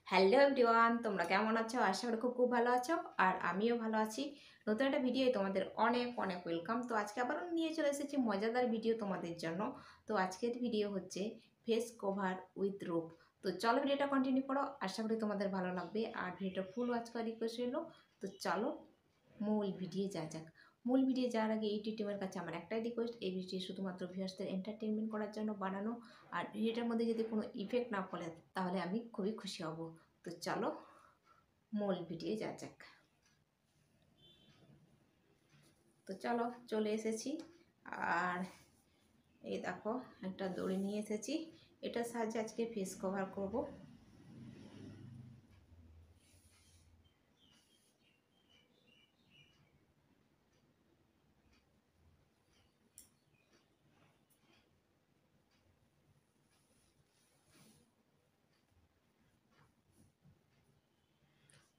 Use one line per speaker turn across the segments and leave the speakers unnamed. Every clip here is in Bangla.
হ্যালো এভরিওয়ান, তোমরা কেমন আছো? আশা করি খুব ভালো আছো। আর আমিও ভালো আছি। নতুন একটা ভিডিও তোমাদের অনেক অনেক ওয়েলকাম। তো আজকে আবারও নিয়ে চলে এসেছি মজাদার ভিডিও তোমাদের জন্য। তো আজকের ভিডিও হচ্ছে ফেস কভার উইথ রূপ। তো চলো ভিডিওটা কন্টিনিউ করো, আশা করি তোমাদের ভালো লাগবে। আর ভিডিওটা ফুল ওয়াচ করার রিকোয়েস্ট রইলো। তো চলো মূল ভিডিও যাক। মূল ভিডিও যাওয়ার আগে ইউটিউব টিমের কাছে আমার একটাই রিকোয়েস্ট, এই ভিডিও শুধুমাত্র ভিউয়ার্সদের এন্টারটেনমেন্ট করার জন্য বানানো। আর ভিডিওটার মধ্যে যদি কোনো ইফেক্ট না পড়ে তাহলে আমি খুবই খুশি হব। তো চলো মূল ভিডিও যাক। তো চলো চলে এসেছি। আর এই দেখো একটা দড়ি নিয়ে এসেছি, এটার সাহায্যে আজকে ফেস কভার করব।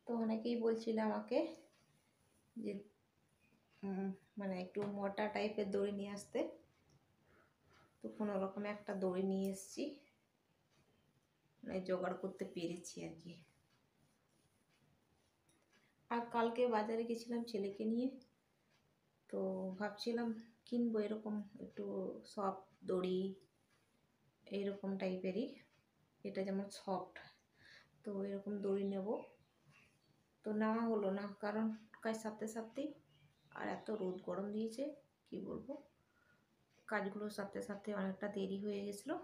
তো অনেকেই বলছিল আমাকে যে মানে একটু মোটা টাইপের দড়ি নিয়ে আসতে। তো কোনো রকমে একটা দড়ি নিয়ে এসেছি, মানে জোগাড় করতে পেরেছি আর কি। আর কালকে বাজারে গেছিলাম ছেলেকে নিয়ে, তো ভাবছিলাম কিনবো এরকম একটু সফট দড়ি, এইরকম টাইপেরই, এটা যেমন সফট। তো এরকম দড়ি নেব। তো নেওয়া হলো না, কারণ কাজ সারতে সারতেই আর এত রোদ গরম দিয়েছে কি বলবো, কাজগুলো সারতে সারতে অনেকটা দেরি হয়ে গেছিলো,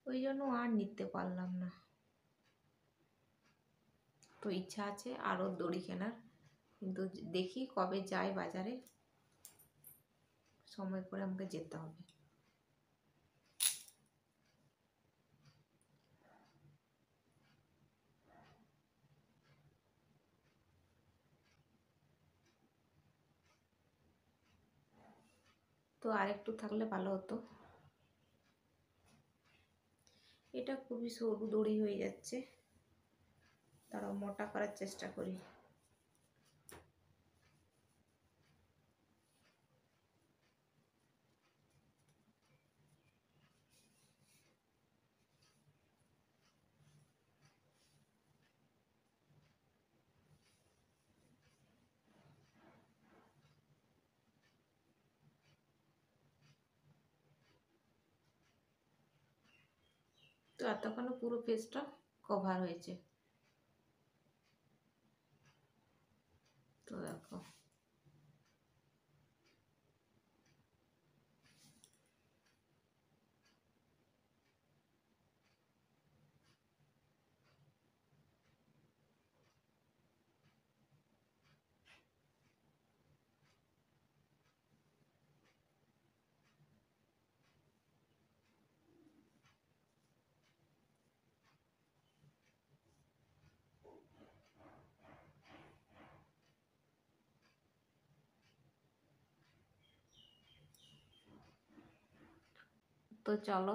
ওই জন্য আর নিতে পারলাম না। তো ইচ্ছা আছে আরও দড়ি কেনার, কিন্তু দেখি কবে যাই বাজারে, সময় করে আমাকে যেতে হবে। তো আরেকটু থাকলে ভালো হতো। এটা খুবই সরু দড়ি হয়ে যাচ্ছে, তারা মোটা করার চেষ্টা করি। তো এতক্ষণে পুরো ফেসটা কভার হয়েছে। তো দেখো তো চলো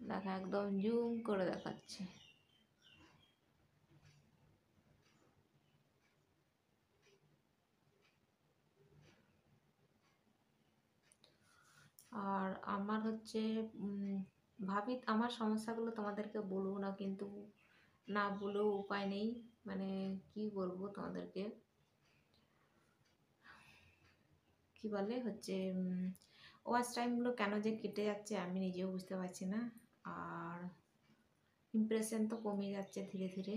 দেখা একদম জুম করে দেখাচ্ছি। আর আমার হচ্ছে ভাবি আমার সমস্যাগুলো তোমাদেরকে বলবো না, কিন্তু না বলেও উপায় নেই। মানে কি বলবো তোমাদেরকে, কি বলে হচ্ছে ওয়াচ টাইমগুলো কেন যে কেটে যাচ্ছে আমি নিজেও বুঝতে পারছি না। আর ইমপ্রেশন তো কমে যাচ্ছে ধীরে ধীরে,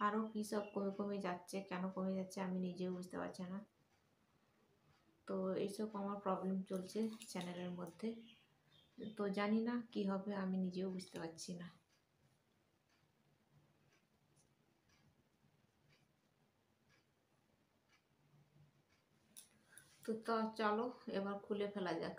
আরও কী সব কমে কমে যাচ্ছে, কেন কমে যাচ্ছে আমি নিজেও বুঝতে পারছি না। তো এইসব আমার প্রবলেম চলছে চ্যানেলের মধ্যে। তো জানি না কি হবে, আমি নিজেও বুঝতে পারছি না। তো চলো এবার খুলে ফেলা যাক।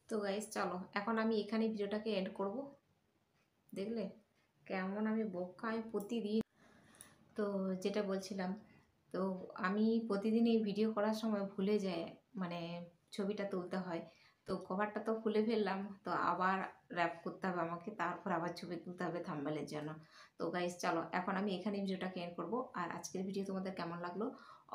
তো গাইস চলো এখন আমি এখানে ভিডিওটাকে এন্ড করব। দেখলে কেমন আমি বোকা, আমি প্রতিদিন, তো যেটা বলছিলাম, তো আমি প্রতিদিন এই ভিডিও করার সময় ভুলে যাই, মানে ছবিটা তুলতে হয়। তো কভারটা তো খুলে ফেললাম, তো আবার র্যাপ করতে হবে আমাকে, তারপর আবার ছবি তুলতে হবে থাম্বনেলের জন্য। তো গাইস চলো এখন আমি এখানে ভিডিওটাকে এন্ড করবো। আর আজকের ভিডিও তোমাদের কেমন লাগলো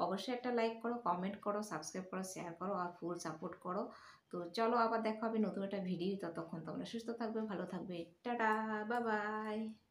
অবশ্যই একটা লাইক করো, কমেন্ট করো, সাবস্ক্রাইব করো, শেয়ার করো আর ফুল সাপোর্ট করো। তো চলো আবার দেখা হবে নতুন একটা ভিডিও, ততক্ষণ তোমরা সুস্থ থাকবে, ভালো থাকবে, টাটা, বাই বাই।